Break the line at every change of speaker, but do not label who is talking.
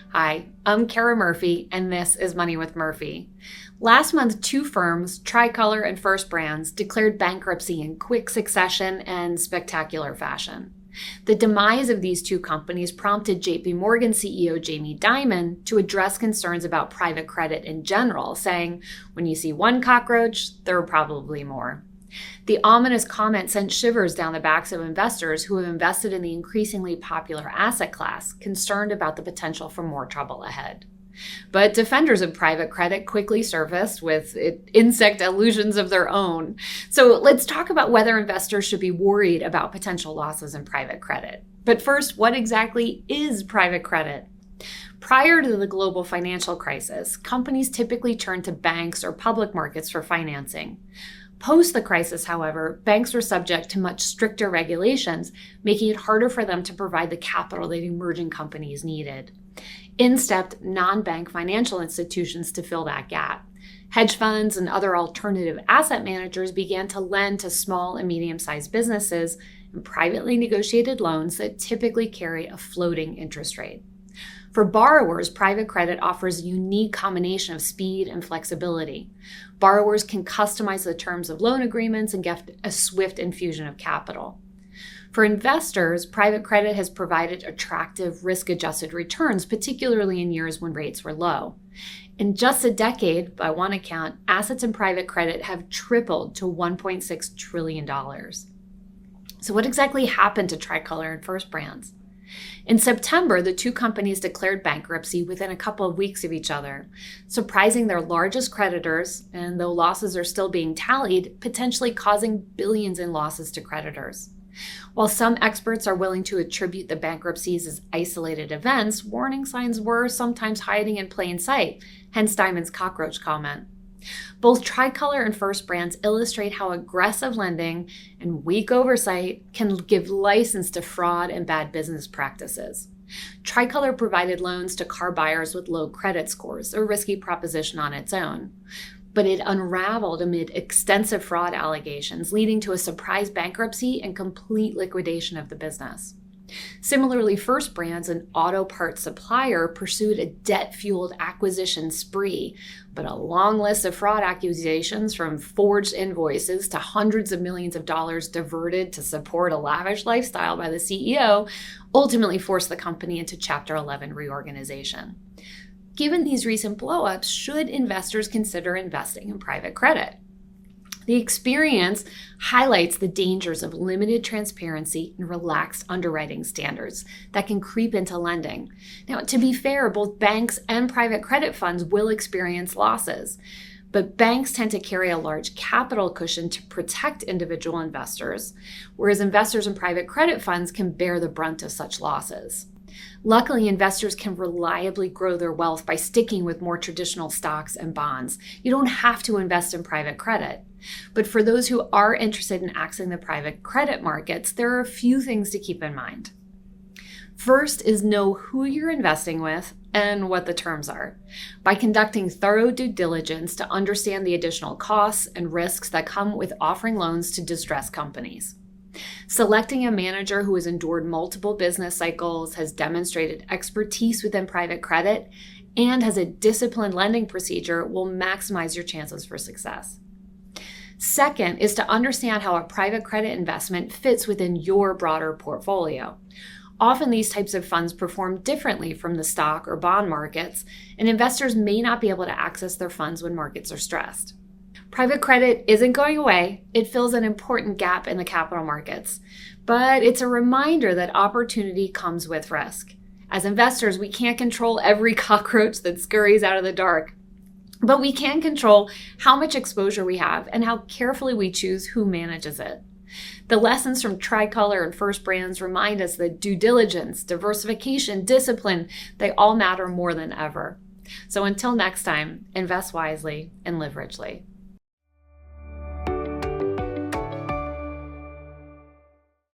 Hi, I'm Kara Murphy, and this is Money with Murphy. Last month, two firms, Tricolor and First Brands, declared bankruptcy in quick succession and spectacular fashion. The demise of these two companies prompted JPMorgan CEO Jamie Dimon to address concerns about private credit in general, saying, "When you see one cockroach, there are probably more." The ominous comment sent shivers down the backs of investors who have invested in the increasingly popular asset class, concerned about the potential for more trouble ahead. But defenders of private credit quickly surfaced with insect illusions of their own. So let's talk about whether investors should be worried about potential losses in private credit. But first, what exactly is private credit? Prior to the global financial crisis, companies typically turned to banks or public markets for financing. Post the crisis, however, banks were subject to much stricter regulations, making it harder for them to provide the capital that emerging companies needed. In stepped non-bank financial institutions to fill that gap. Hedge funds and other alternative asset managers began to lend to small and medium-sized businesses and privately negotiated loans that typically carry a floating interest rate. For borrowers, private credit offers a unique combination of speed and flexibility. Borrowers can customize the terms of loan agreements and get a swift infusion of capital. For investors, private credit has provided attractive risk-adjusted returns, particularly in years when rates were low. In just a decade, by one account, assets in private credit have tripled to $1.6 trillion. So what exactly happened to Tricolor and First Brands? In September, the two companies declared bankruptcy within a couple of weeks of each other, surprising their largest creditors, and though losses are still being tallied, potentially causing billions in losses to creditors. While some experts are willing to attribute the bankruptcies as isolated events, warning signs were sometimes hiding in plain sight, hence Dimon's cockroach comment. Both Tricolor and First Brands illustrate how aggressive lending and weak oversight can give license to fraud and bad business practices. Tricolor provided loans to car buyers with low credit scores, a risky proposition on its own. But it unraveled amid extensive fraud allegations, leading to a surprise bankruptcy and complete liquidation of the business. Similarly, First Brands, an auto parts supplier, pursued a debt-fueled acquisition spree, but a long list of fraud accusations, from forged invoices to hundreds of millions of dollars diverted to support a lavish lifestyle by the CEO, ultimately forced the company into Chapter 11 reorganization. Given these recent blowups, should investors consider investing in private credit? The experience highlights the dangers of limited transparency and relaxed underwriting standards that can creep into lending. Now, to be fair, both banks and private credit funds will experience losses, but banks tend to carry a large capital cushion to protect individual investors, whereas investors in private credit funds can bear the brunt of such losses. Luckily, investors can reliably grow their wealth by sticking with more traditional stocks and bonds. You don't have to invest in private credit. But for those who are interested in accessing the private credit markets, there are a few things to keep in mind. First is know who you're investing with and what the terms are. By conducting thorough due diligence to understand the additional costs and risks that come with offering loans to distressed companies. Selecting a manager who has endured multiple business cycles, has demonstrated expertise within private credit, and has a disciplined lending procedure will maximize your chances for success. Second is to understand how a private credit investment fits within your broader portfolio. Often these types of funds perform differently from the stock or bond markets, and investors may not be able to access their funds when markets are stressed. Private credit isn't going away. It fills an important gap in the capital markets, but it's a reminder that opportunity comes with risk. As investors, we can't control every cockroach that scurries out of the dark, but we can control how much exposure we have and how carefully we choose who manages it. The lessons from Tricolor and First Brands remind us that due diligence, diversification, discipline, they all matter more than ever. So until next time, invest wisely and live richly.